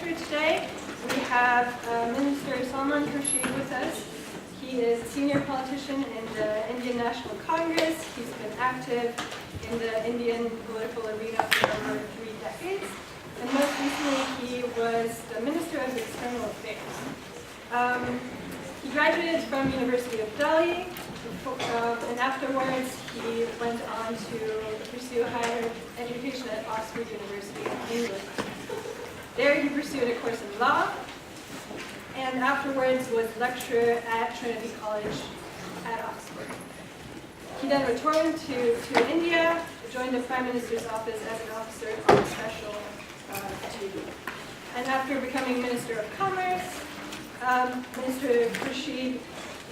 speaker today. We have Minister Salman Khurshid with us. He is a senior politician in the Indian National Congress. He's been active in the Indian political arena for over 3 decades. And most recently, he was the Minister of External Affairs. He graduated from University of Delhi, and afterwards he went on to pursue higher education at Oxford University in England. There he pursued a course in law, and afterwards was lecturer at Trinity College at Oxford. He then returned to India, joined the Prime Minister's office as an officer on special duty. And after becoming Minister of Commerce, Minister Khurshid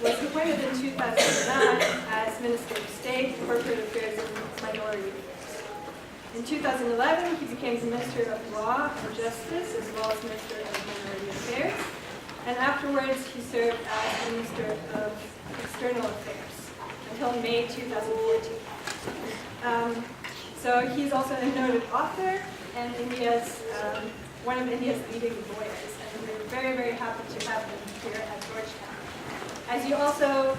was appointed in 2009 as Minister of State, Corporate Affairs and Minority Affairs. In 2011, he became the Minister of Law and Justice, as well as Minister of Minority Affairs. And afterwards, he served as Minister of External Affairs until May 2014. So he's also a noted author and one of India's leading lawyers. And we're very, very happy to have him here at Georgetown. As you also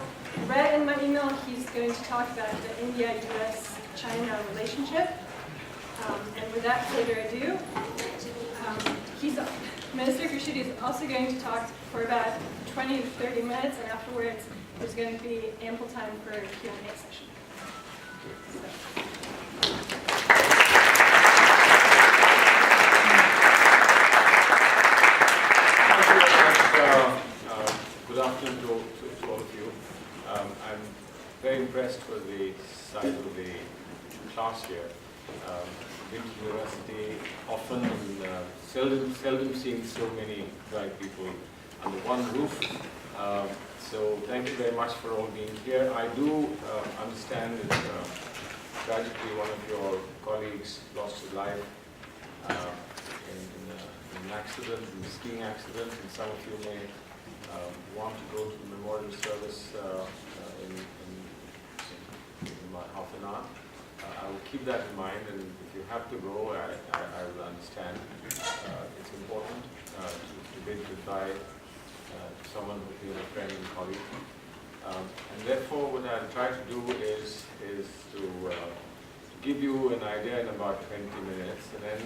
read in my email, he's going to talk about the India-US-China relationship. And without further ado, Minister Khurshid is also going to talk for about 20 to 30 minutes, and afterwards there's going to be ample time for a Q&A session. Good afternoon to all of you. I'm very impressed with the size of the class here. Been to university often and seldom seen so many bright people under one roof. So thank you very much for all being here. I do understand that tragically one of your colleagues lost his life in an accident, in a skiing accident, and some of you may want to go to the memorial service in about half an hour. I will keep that in mind, and if you have to go, I will understand. It's important to bid goodbye to someone who's been a friend and colleague. And therefore, what I'll try to do is to give you an idea in about 20 minutes, and then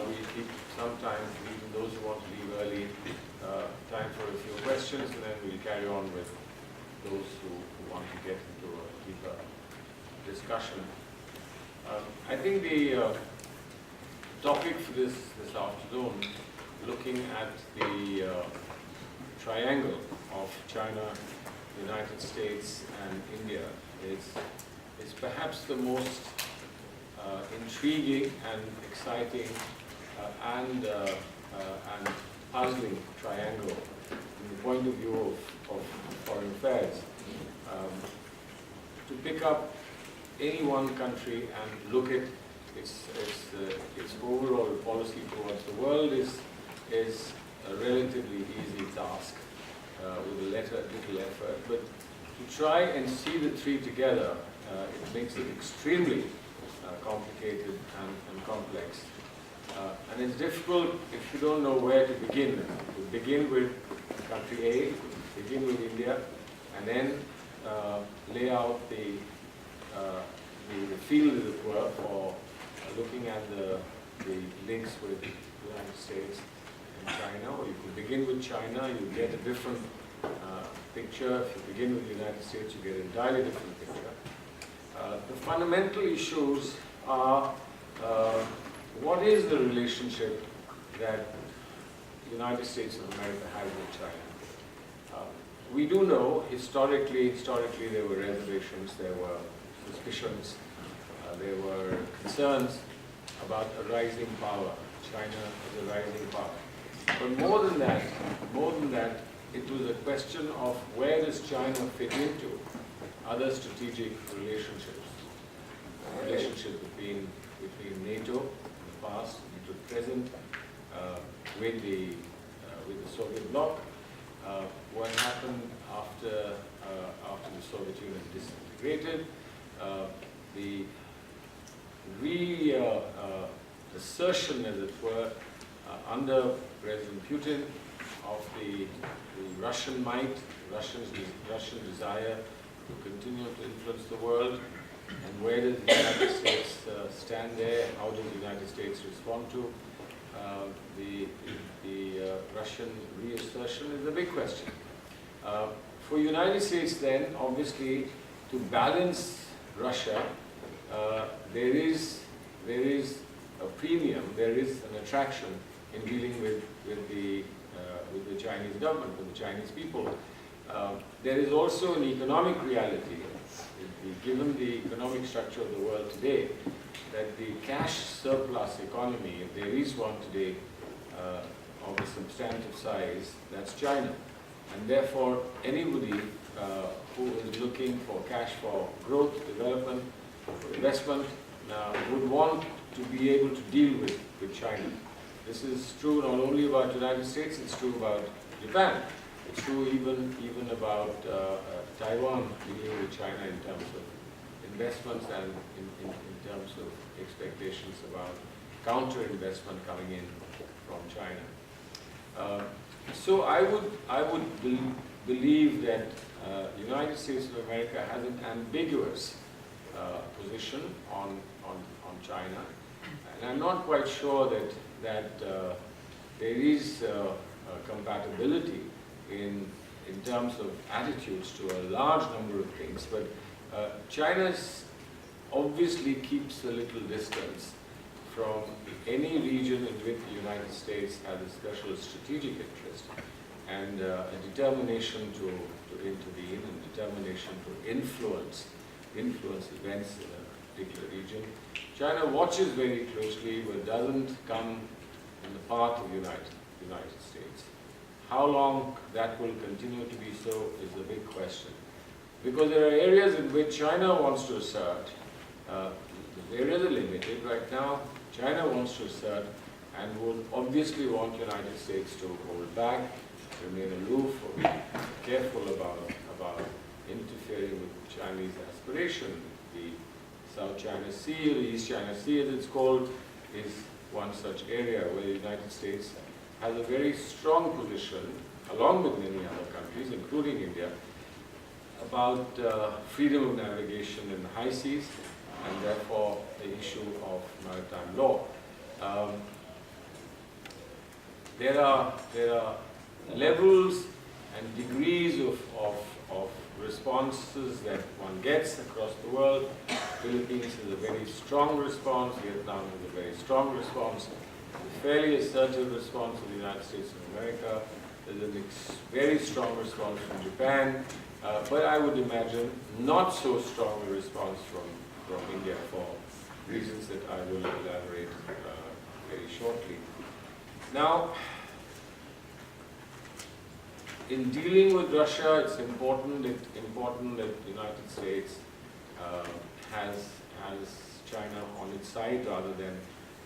we keep some time for even those who want to leave early, time for a few questions, and then we'll carry on with those who want to get into a deeper discussion. I think the topic for this afternoon, looking at the triangle of China, United States, and India, is perhaps the most intriguing and exciting and puzzling triangle from the point of view of foreign affairs. To pick up any one country and look at its overall policy towards the world is a relatively easy task with a little effort. But to try and see the three together, it makes it extremely complicated and complex. And it's difficult if you don't know where to begin. You begin with country A, begin with India, and then lay out the field, as it were, for looking at the links with the United States and China. Or you could begin with China, you get a different picture. If you begin with the United States, you get an entirely different picture. The fundamental issues are what is the relationship that the United States of America has with China? We do know historically there were reservations, there were suspicions, there were concerns about a rising power. China is a rising power. But more than that, it was a question of where does China fit into other strategic relationships. A relationship between NATO in the past, NATO present, with the Soviet bloc. What happened after the Soviet Union disintegrated? The assertion, as it were, under President Putin, of the Russian might, Russian desire to continue to influence the world, and where does the United States stand there? How does the United States respond to the Russian reassertion is a big question. For United States then, obviously, to balance Russia, there is a premium, there is an attraction in dealing with the Chinese government, with the Chinese people. There is also an economic reality, given the economic structure of the world today, that the cash surplus economy, if there is one today of a substantive size, that's China. And therefore, anybody who is looking for cash for growth, development, investment, would want to be able to deal with China. This is true not only about the United States, it's true about Japan. It's true even about Taiwan dealing with China in terms of investments and in terms of expectations about counter-investment coming in from China. So I would believe that the United States of America has an ambiguous position on China, and I'm not quite sure that there is compatibility in terms of attitudes to a large number of things, but China obviously keeps a little distance from any region in which the United States has a special strategic interest and a determination to intervene and determination to influence events in a particular region. China watches very closely but doesn't come in the path of the United States. How long that will continue to be so is a big question. Because there are areas in which China wants to assert, the areas are limited right now, China wants to assert and would obviously want the United States to hold back, remain aloof, or be careful about interfering with Chinese aspiration. The South China Sea, or the East China Sea as it's called, is one such area where the United States has a very strong position, along with many other countries, including India, about freedom of navigation in the high seas, and therefore the issue of maritime law. There are levels and degrees of responses that one gets across the world. Philippines has a very strong response, Vietnam has a very strong response, a fairly assertive response of the United States of America. There's a very strong response from Japan, but I would imagine not so strong a response from India for reasons that I will elaborate very shortly. Now, in dealing with Russia, it's important that the United States has China on its side rather than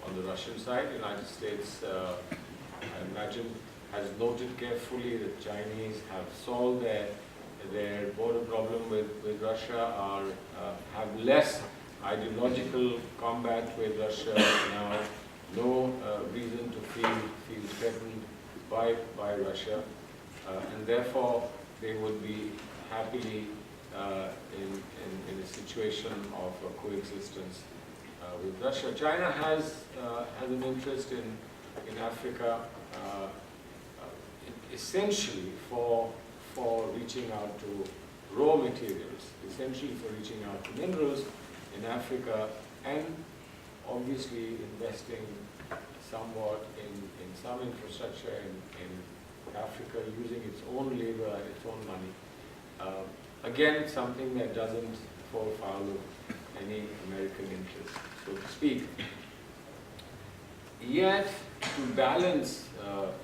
on the Russian side. The United States, I imagine, has noted carefully that Chinese have solved their border problem with Russia, have less ideological combat with Russia now, no reason to feel threatened by Russia, and therefore they would be happily in a situation of coexistence with Russia. China has an interest in Africa, essentially for reaching out to raw materials, essentially for reaching out to minerals in Africa, and obviously investing somewhat in some infrastructure in Africa, using its own labor and its own money. Again, something that doesn't fall foul of any American interest, so to speak. Yet, to balance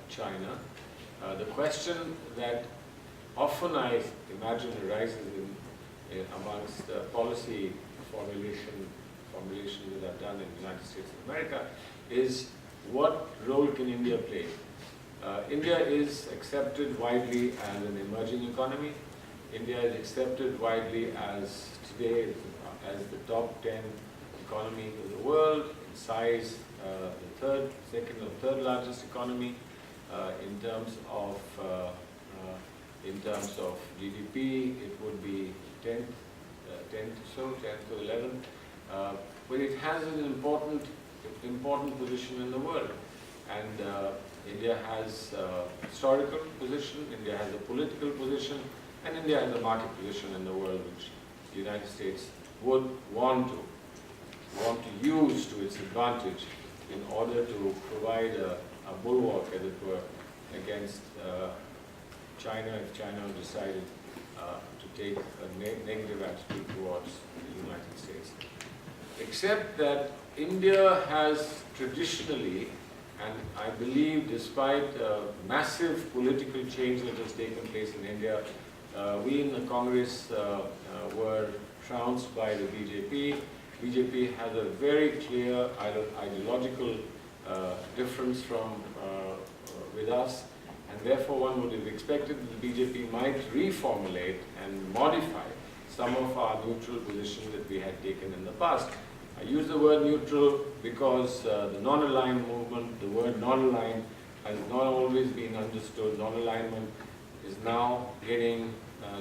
China, the question that often I imagine arises amongst policy formulations that are done in the United States of America is, what role can India play? India is accepted widely as an emerging economy. India is accepted widely as today as the top 10 economy of the world, in size the second or third largest economy in terms of GDP. It would be 10th or 11th, but it has an important position in the world. And India has a historical position, India has a political position, and India has a market position in the world which the United States would want to use to its advantage in order to provide a bulwark, as it were, against China if China decided to take a negative attitude towards the United States. Except that India has traditionally, and I believe despite massive political change that has taken place in India, we in the Congress were trounced by the BJP. BJP has a very clear ideological difference with us, and therefore one would have expected that the BJP might reformulate and modify some of our neutral position that we had taken in the past. I use the word neutral because the non-aligned movement, the word non-aligned, has not always been understood. Non-alignment is now getting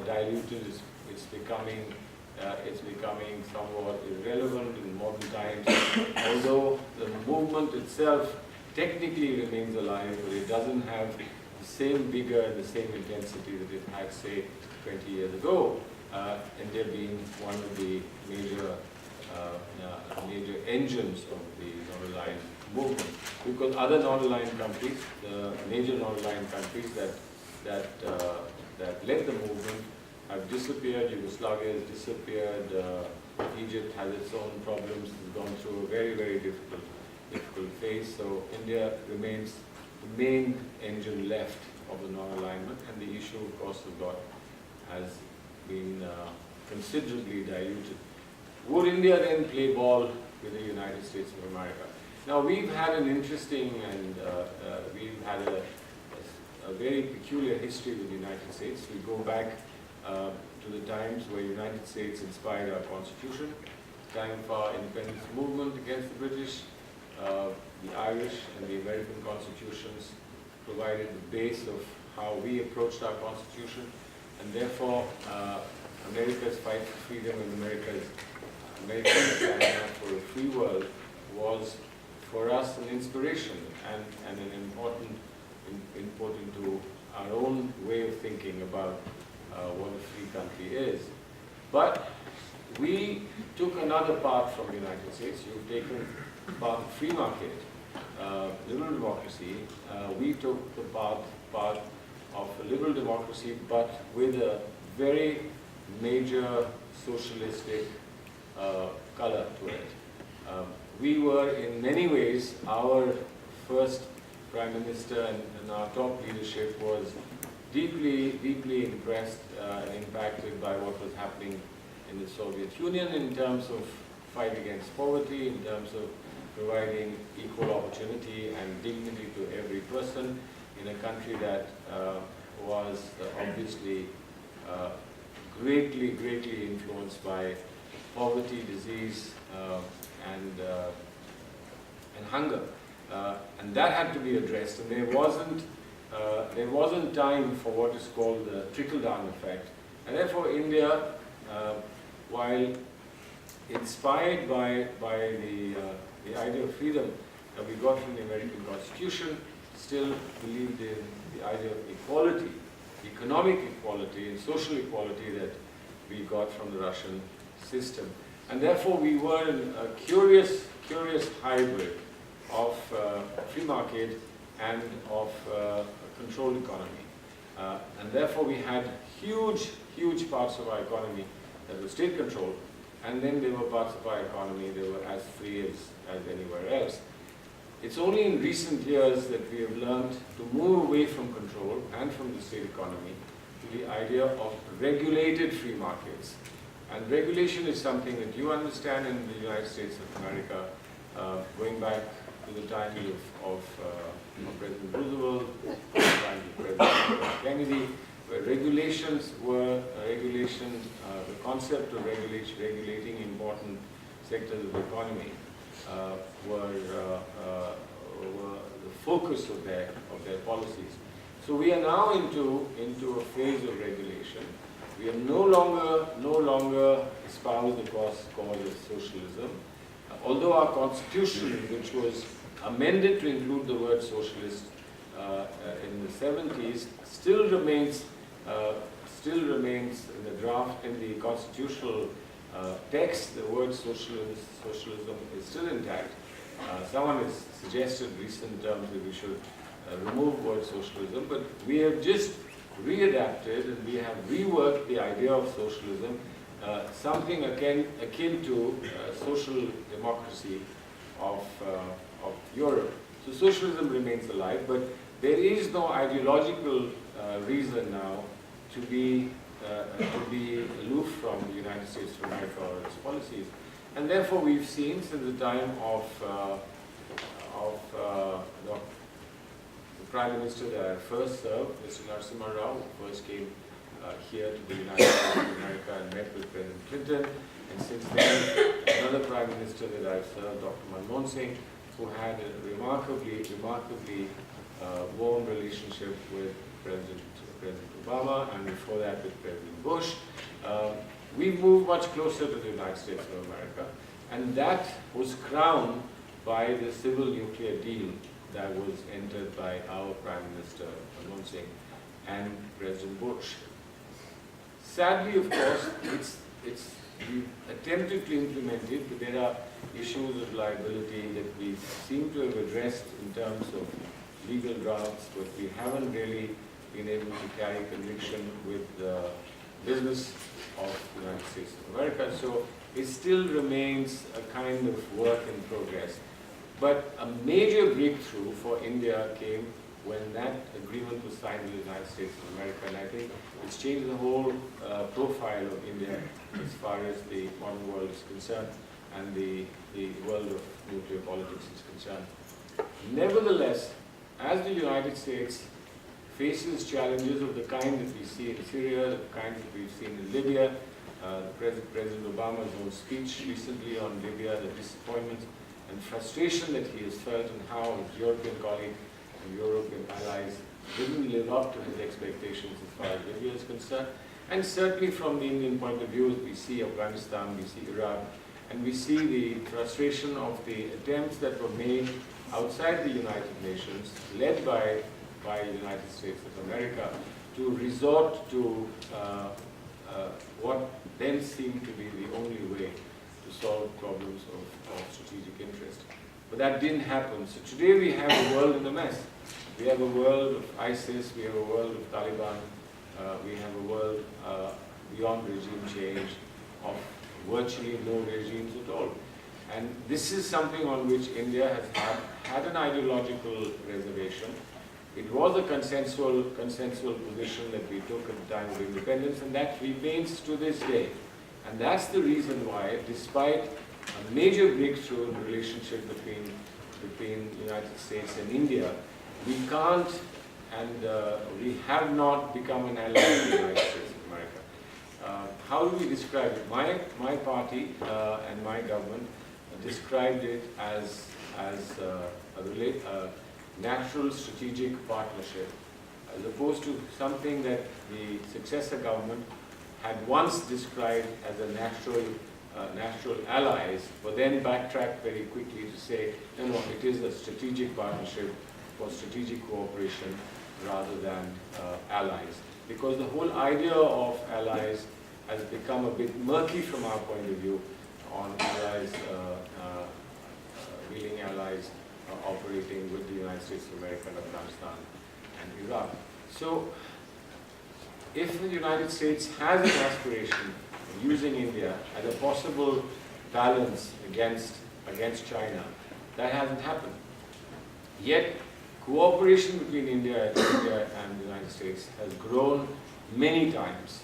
diluted. It's becoming somewhat irrelevant in modern times. Although the movement itself technically remains alive, but it doesn't have the same vigor and the same intensity that it had, say, 20 years ago. India being one of the major engines of the non-aligned movement, because other non-aligned countries, the major non-aligned countries that led the movement, have disappeared. Yugoslavia has disappeared. Egypt has its own problems. It's gone through a very, very difficult phase. So India remains the main engine left of the non-alignment, and the issue, of course, has been considerably diluted. Would India then play ball with the United States of America? Now, we've had an interesting and we've had a very peculiar history with the United States. We go back to the times where the United States inspired our Constitution, time of our independence movement against the British. The Irish and the American constitutions provided the base of how we approached our Constitution, and therefore America's fight for freedom and America's stand for a free world was for us an inspiration and an important input into our own way of thinking about what a free country is. But we took another path from the United States. You've taken the path of free market, liberal democracy. We took the path of a liberal democracy, but with a very major socialistic color to it. We were, in many ways, our first Prime Minister and our top leadership was deeply impressed and impacted by what was happening in the Soviet Union in terms of fight against poverty, in terms of providing equal opportunity and dignity to every person in a country that was obviously greatly influenced by poverty, disease, and hunger. And that had to be addressed, and there wasn't time for what is called the trickle-down effect. And therefore India, while inspired by the idea of freedom that we got from the American Constitution, still believed in the idea of equality, economic equality and social equality that we got from the Russian system. And therefore we were a curious hybrid of free market and of a controlled economy. And therefore we had huge parts of our economy that were state controlled, and then there were parts of our economy that were as free as anywhere else. It's only in recent years that we have learned to move away from control and from the state economy to the idea of regulated free markets. And regulation is something that you understand in the United States of America, going back to the time of President Roosevelt, the time of President Kennedy, where regulations were the concept of regulating important sectors of the economy focus of their policies. So we are now into a phase of regulation. We are no longer espouse the cause of socialism. Although our constitution, which was amended to include the word socialist in the 70s, still remains in the draft, in the constitutional text, the word socialism is still intact. Someone has suggested in recent terms that we should remove word socialism, but we have just readapted and we have reworked the idea of socialism, something akin to social democracy of Europe. So socialism remains alive, but there is no ideological reason now to be aloof from the United States of America or its policies. And therefore we've seen since the time of the Prime Minister that I first served, Mr. Narasimha Rao, who first came here to the United States of America and met with President Clinton. And since then, another Prime Minister that I've served, Dr. Manmohan Singh, who had a remarkably warm relationship with President Obama, and before that with President Bush. We've moved much closer to the United States of America, and that was crowned by the civil nuclear deal that was entered by our Prime Minister Manmohan Singh and President Bush. Sadly, of course, we've attempted to implement it, but there are issues of liability that we seem to have addressed in terms of legal drafts, but we haven't really been able to carry conviction with the business of the United States of America. So it still remains a kind of work in progress. But a major breakthrough for India came when that agreement was signed with the United States of America, and I think it's changed the whole profile of India as far as the modern world is concerned and the world of nuclear politics is concerned. Nevertheless, as the United States faces challenges of the kind that we see in Syria, the kind that we've seen in Libya, President Obama's own speech recently on Libya, the disappointment and frustration that he has felt and how his European colleague and European allies didn't live up to his expectations as far as Libya is concerned. And certainly from the Indian point of view, we see Afghanistan, we see Iraq, and we see the frustration of the attempts that were made outside the United Nations, led by the United States of America, to resort to what then seemed to be the only way to solve problems of strategic interest. But that didn't happen. So today we have a world in a mess. We have a world of ISIS, we have a world of Taliban, we have a world beyond regime change, of virtually no regimes at all. And this is something on which India has had an ideological reservation. It was a consensual position that we took at the time of independence, and that remains to this day. And that's the reason why, despite a major breakthrough in the relationship between the United States and India, we can't and we have not become an ally of the United States of America. How do we describe it? My party and my government described it as a natural strategic partnership, as opposed to something that the successor government had once described as a natural allies, but then backtracked very quickly to say, no, it is a strategic partnership for strategic cooperation rather than allies. Because the whole idea of allies has become a bit murky from our point of view on allies, willing allies operating with the United States of America and Afghanistan and Iraq. So, if the United States has an aspiration of using India as a possible balance against China, that hasn't happened. Yet, cooperation between India and the United States has grown many times.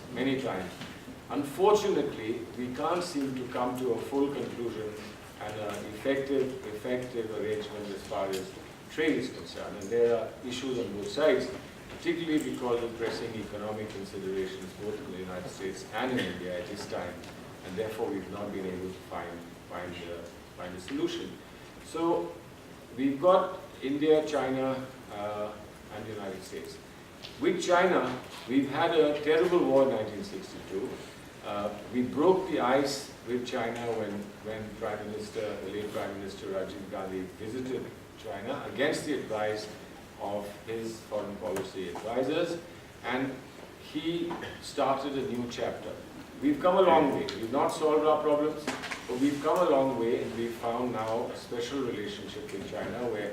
Unfortunately, we can't seem to come to a full conclusion and an effective arrangement as far as trade is concerned. And there are issues on both sides, particularly because of pressing economic considerations both in the United States and in India at this time. And therefore, we've not been able to find a solution. So we've got India, China, and the United States. With China, we've had a terrible war in 1962. We broke the ice with China when the late Prime Minister Rajiv Gandhi visited China against the advice of his foreign policy advisors, and he started a new chapter. We've come a long way. We've not solved our problems, but we've come a long way, and we've found now a special relationship with China where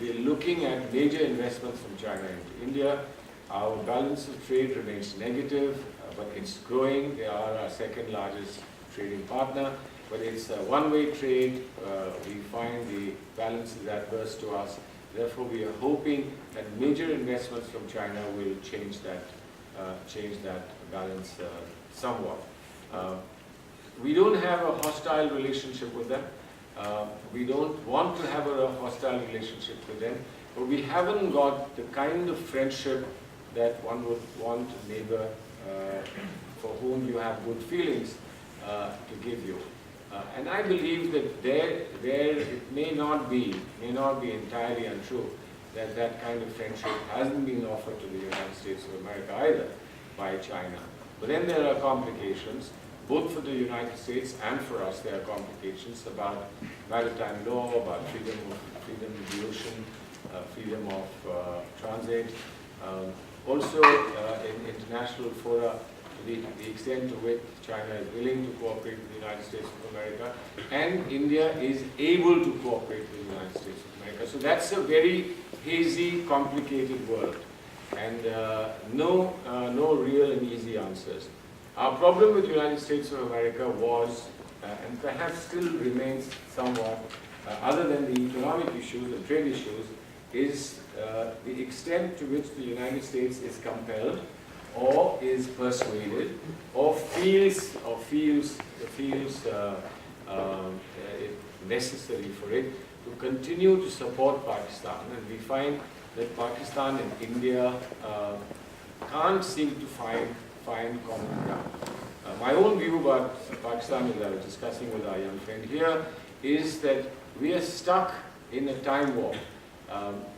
we're looking at major investments from China into India. Our balance of trade remains negative, but it's growing. They are our second largest trading partner, but it's a one-way trade. We find the balance is adverse to us. Therefore, we are hoping that major investments from China will change that balance somewhat. We don't have a hostile relationship with them. We don't want to have a hostile relationship with them, but we haven't got the kind of friendship that one would want a neighbor for whom you have good feelings to give you. And I believe that there it may not be entirely untrue that that kind of friendship hasn't been offered to the United States of America either by China. But then there are complications, both for the United States and for us. There are complications about maritime law, about freedom of the ocean, freedom of transit. Also, in international fora, the extent to which China is willing to cooperate with the United States of America, and India is able to cooperate with the United States of America. So that's a very hazy, complicated world, and no real and easy answers. Our problem with the United States of America was, and perhaps still remains somewhat, other than the economic issues and trade issues, is the extent to which the United States is compelled or is persuaded or feels necessary for it to continue to support Pakistan. And we find that Pakistan and India can't seem to find common ground. My own view about Pakistan, as I was discussing with our young friend here, is that we are stuck in a time warp.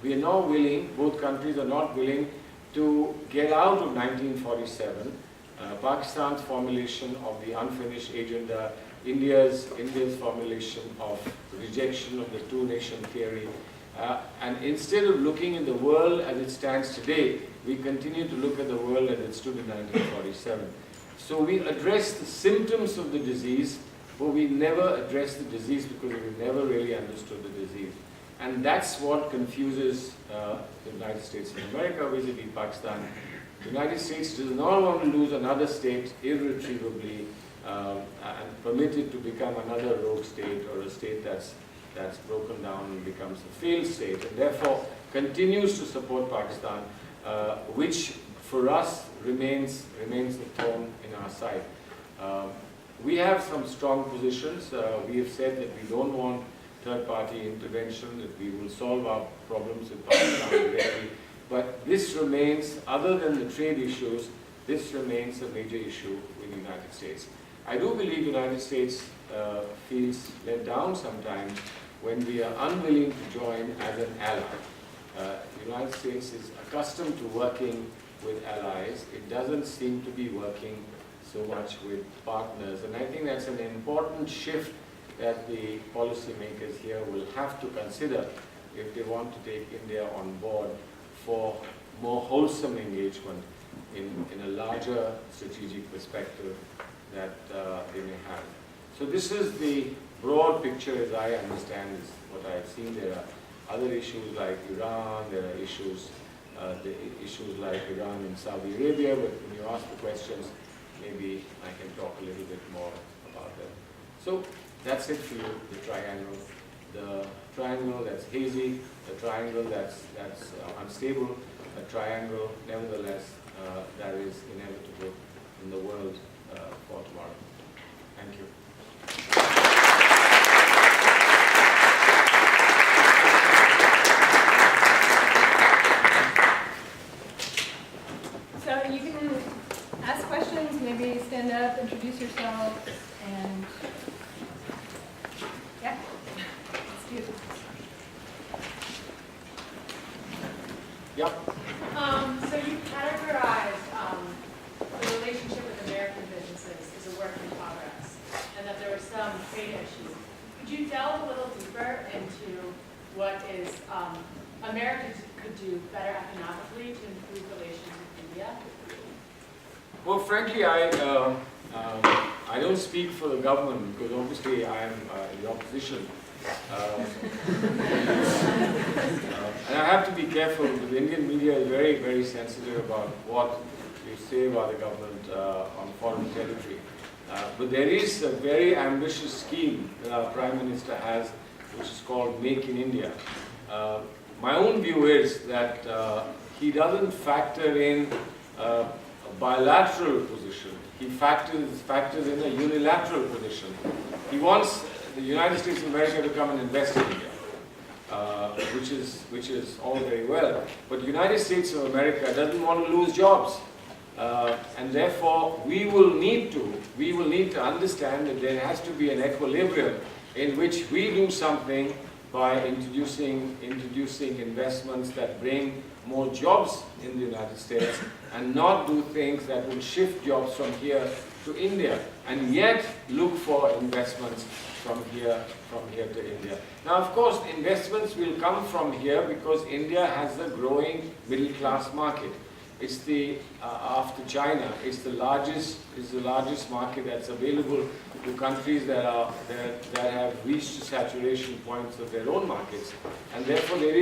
We are not willing, both countries are not willing to get out of 1947, Pakistan's formulation of the unfinished agenda, India's formulation of rejection of the two-nation theory, and instead of looking at the world as it stands today, we continue to look at the world as it stood in 1947. So we address the symptoms of the disease, but we never address the disease because we never really understood the disease. And that's what confuses the United States of America vis-a-vis Pakistan. The United States does not want to lose another state irretrievably and permit it to become another rogue state or a state that's broken down and becomes a failed state, and therefore continues to support Pakistan, which for us remains the thorn in our side. We have some strong positions. We have said that we don't want third-party intervention, that we will solve our problems with Pakistan directly. But this remains, other than the trade issues, this remains a major issue with the United States. I do believe the United States feels let down sometimes when we are unwilling to join as an ally. The United States is accustomed to working with allies. It doesn't seem to be working so much with partners. And I think that's an important shift that the policymakers here will have to consider if they want to take India on board for more wholesome engagement in a larger strategic perspective that they may have. So this is the broad picture as I understand is what I've seen. There are other issues like Iran, there are issues like Iran and Saudi Arabia, but when you ask the questions, maybe I can talk a little bit more about them. So that's it for you, the triangle. The triangle that's hazy, the triangle that's unstable, a triangle, nevertheless, that is inevitable in the world for tomorrow. Thank you. So you can ask questions, maybe stand up, introduce yourself, and yeah, let's do it. Yeah. So you categorized the relationship with American businesses as a work in progress, and that there were some trade issues. Could you delve a little deeper into what is America could do better economically to improve relations with India? Well, frankly, I don't speak for the government because obviously I am in the opposition. And I have to be careful because the Indian media is very, very sensitive about what you say about the government on foreign territory. But there is a very ambitious scheme that our Prime Minister has, which is called Make in India. My own view is that he doesn't factor in a bilateral position. He factors in a unilateral position. He wants the United States of America to come and invest in India, which is all very well. But the United States of America doesn't want to lose jobs. And therefore, we will need to understand that there has to be an equilibrium in which we do something by introducing investments that bring more jobs in the United States and not do things that will shift jobs from here to India, and yet look for investments from here to India. Now, of course, investments will come from here because India has a growing middle class market. It's the after China, it's the largest market that's available to countries that have reached saturation points of their own markets, and therefore there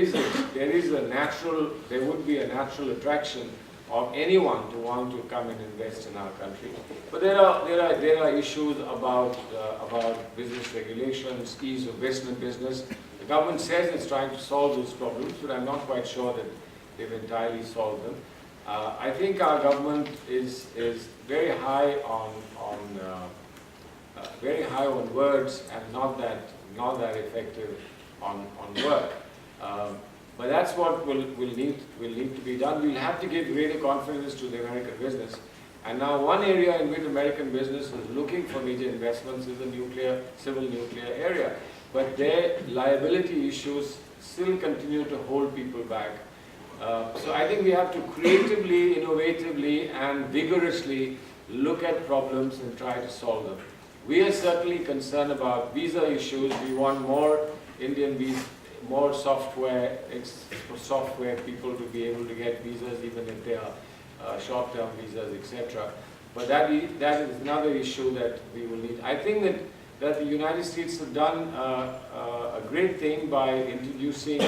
would be a natural attraction of anyone to want to come and invest in our country. But there are issues about business regulations, ease of business. The government says it's trying to solve those problems, but I'm not quite sure that they've entirely solved them. I think our government is very high on words and not that effective on work. But that's what will need to be done. We'll have to give greater confidence to the American business. And now one area in which American business is looking for major investments is the civil nuclear area. But their liability issues still continue to hold people back. So I think we have to creatively, innovatively, and vigorously look at problems and try to solve them. We are certainly concerned about visa issues. We want more Indian visas, more software people to be able to get visas, even if they are short-term visas, etc. But that is another issue that we will need. I think that the United States have done a great thing by introducing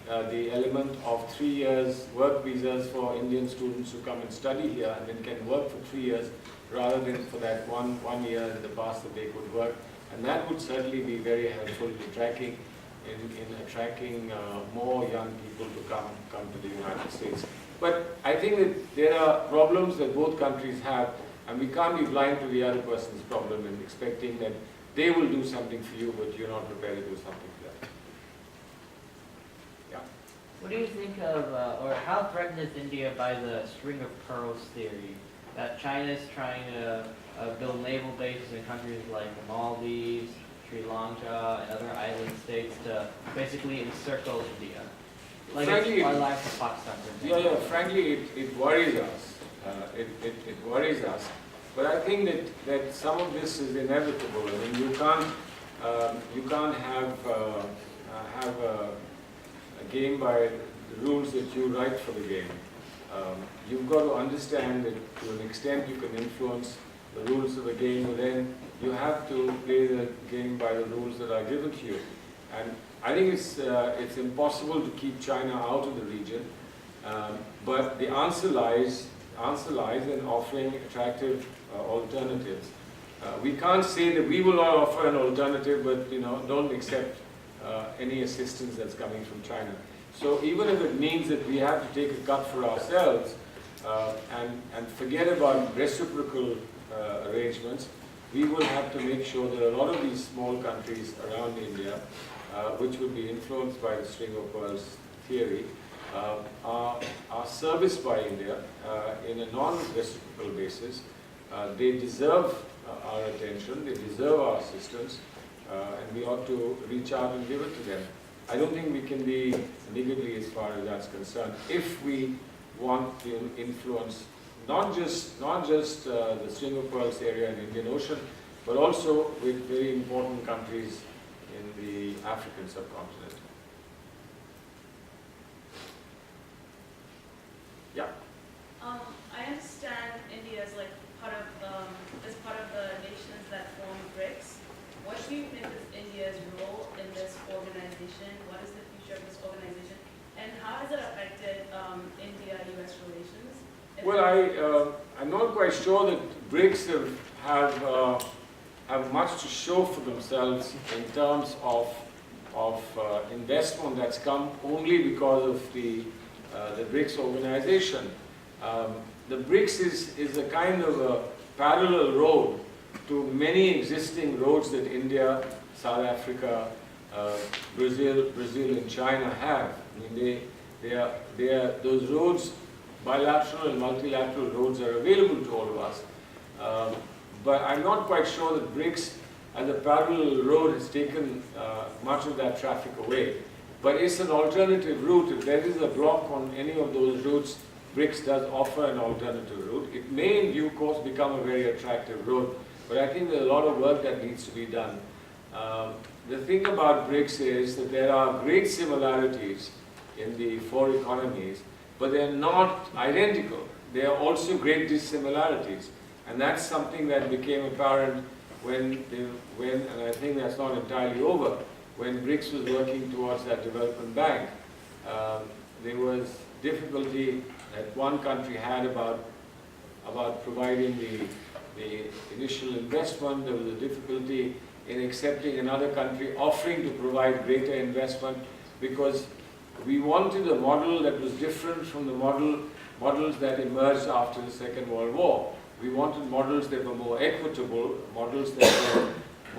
the element of 3 years work visas for Indian students who come and study here and then can work for 3 years rather than for that one year in the past that they could work. And that would certainly be very helpful in attracting more young people to come to the United States. But I think that there are problems that both countries have, and we can't be blind to the other person's problem and expecting that they will do something for you, but you're not prepared to do something for them. Yeah. What do you think of, or how threatened is India by the string of pearls theory? That China is trying to build naval bases in countries like the Maldives, Sri Lanka, and other island states to basically encircle India. Like Frankly, our lives in Pakistan, for example. Yeah, frankly, it worries us. It worries us. But I think that some of this is inevitable. I mean, you can't have a game by the rules that you write for the game. You've got to understand that to an extent you can influence the rules of the game, but then you have to play the game by the rules that are given to you. And I think it's impossible to keep China out of the region, but the answer lies in offering attractive alternatives. We can't say that we will not offer an alternative, but don't accept any assistance that's coming from China. So even if it means that we have to take a cut for ourselves and forget about reciprocal arrangements, we will have to make sure that a lot of these small countries around India, which would be influenced by the string of pearls theory, are serviced by India in a non-reciprocal basis. They deserve our attention, they deserve our assistance, and we ought to reach out and give it to them. I don't think we can be niggardly as far as that's concerned if we want to influence not just the String of Pearls area in the Indian Ocean, but also with very important countries in the African subcontinent. Yeah. I understand India is like part of the nations that form BRICS. What do you think is India's role in this organization? What is the future of this organization, and how has it affected India-U.S. relations? Well, I'm not quite sure that BRICS have much to show for themselves in terms of investment that's come only because of the BRICS organization. The BRICS is a kind of a parallel road to many existing roads that India, South Africa, Brazil and China have. I mean, those roads, bilateral and multilateral roads, are available to all of us. But I'm not quite sure that BRICS as a parallel road has taken much of that traffic away. But it's an alternative route. If there is a block on any of those routes, BRICS does offer an alternative route. It may in due course become a very attractive road, but I think there's a lot of work that needs to be done. The thing about BRICS is that there are great similarities in the four economies, but they're not identical. There are also great dissimilarities. And that's something that became apparent when, and I think that's not entirely over, when BRICS was working towards that development bank. There was difficulty that one country had about providing the initial investment. There was a difficulty in accepting another country offering to provide greater investment, because we wanted a model that was different from the models that emerged after the Second World War. We wanted models that were more equitable, models that were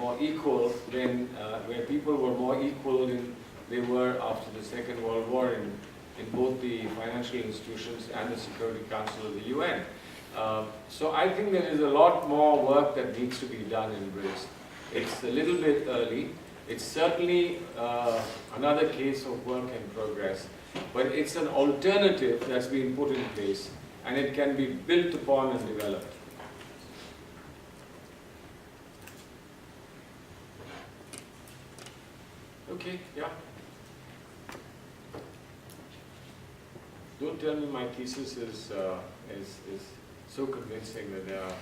more equal than, where people were more equal than they were after the Second World War in both the financial institutions and the Security Council of the UN. So I think there is a lot more work that needs to be done in BRICS. It's a little bit early. It's certainly another case of work in progress, but it's an alternative that's been put in place, and it can be built upon and developed. Okay, yeah. Don't tell me my thesis is so convincing that there are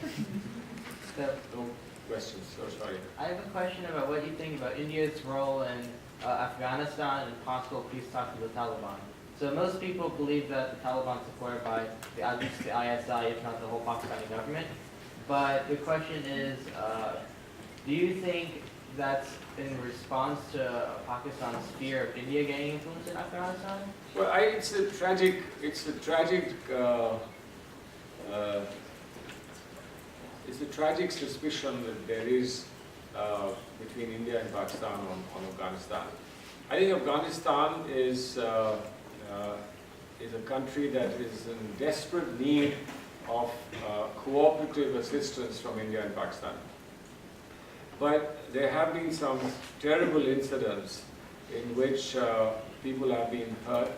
no questions. So sorry. I have a question about what you think about India's role in Afghanistan and possible peace talks with the Taliban. So most people believe that the Taliban is supported by at least the ISI, if not the whole Pakistani government. But the question is, do you think that's in response to Pakistan's fear of India gaining influence in Afghanistan? Well, it's a tragic suspicion that there is between India and Pakistan on Afghanistan. I think Afghanistan is a country that is in desperate need of cooperative assistance from India and Pakistan. But there have been some terrible incidents in which people have been hurt,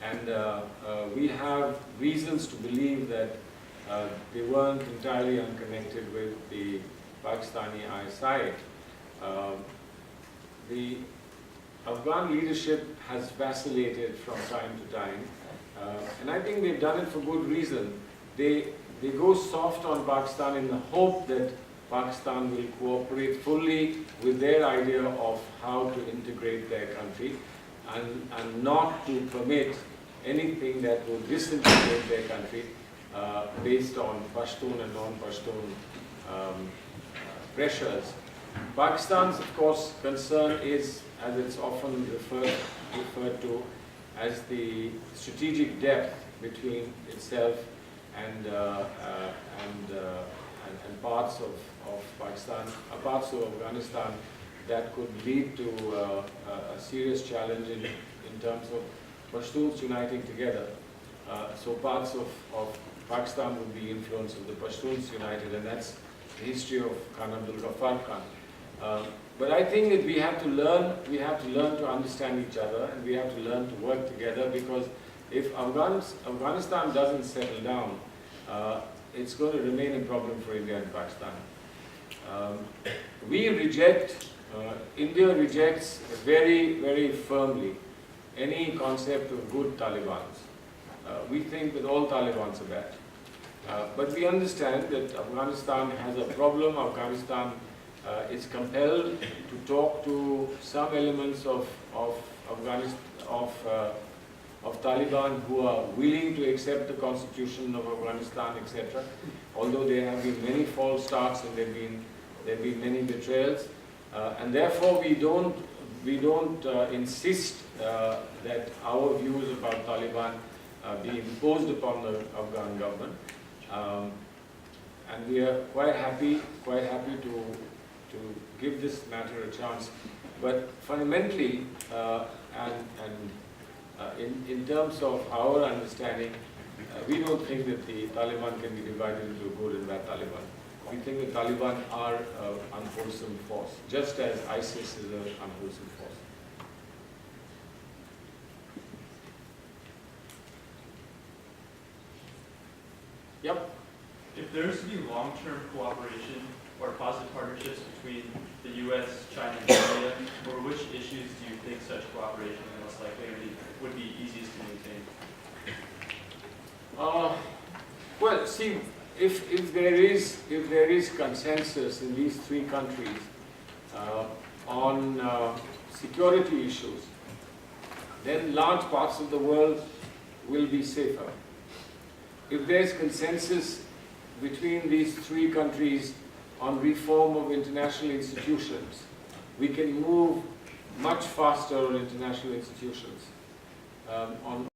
and we have reasons to believe that they weren't entirely unconnected with the Pakistani ISI. The Afghan leadership has vacillated from time to time, and I think they've done it for good reason. They go soft on Pakistan in the hope that Pakistan will cooperate fully with their idea of how to integrate their country, and not to permit anything that will disintegrate their country based on Pashtun and non-Pashtun pressures. Pakistan's, of course, concern is, as it's often referred to, as the strategic depth between itself and parts of Pakistan, parts of Afghanistan, that could lead to a serious challenge in terms of Pashtuns uniting together. So parts of Pakistan would be influence of the Pashtuns united, and that's the history of Khan Abdul Ghaffar Khan. But I think that we have to learn to understand each other, and we have to learn to work together, because if Afghanistan doesn't settle down, it's going to remain a problem for India and Pakistan. India rejects very, very firmly any concept of good Talibans. We think that all Talibans are bad. But we understand that Afghanistan has a problem. Afghanistan is compelled to talk to some elements of Taliban who are willing to accept the constitution of Afghanistan, etc. Although there have been many false starts and there have been many betrayals, and therefore we don't insist that our views about Taliban be imposed upon the Afghan government. And we are quite happy to give this matter a chance. But fundamentally, in terms of our understanding, we don't think that the Taliban can be divided into a good and bad Taliban. We think the Taliban are an unwholesome force, just as ISIS is an unwholesome force. Yep. If there is to be long-term cooperation or positive partnerships between the U.S., China, and India, or which issues do you think such cooperation most likely would be easiest to maintain? Well, see, if there is consensus in these three countries on security issues, then large parts of the world will be safer. If there is consensus between these three countries on reform of international institutions, we can move much faster on international institutions. On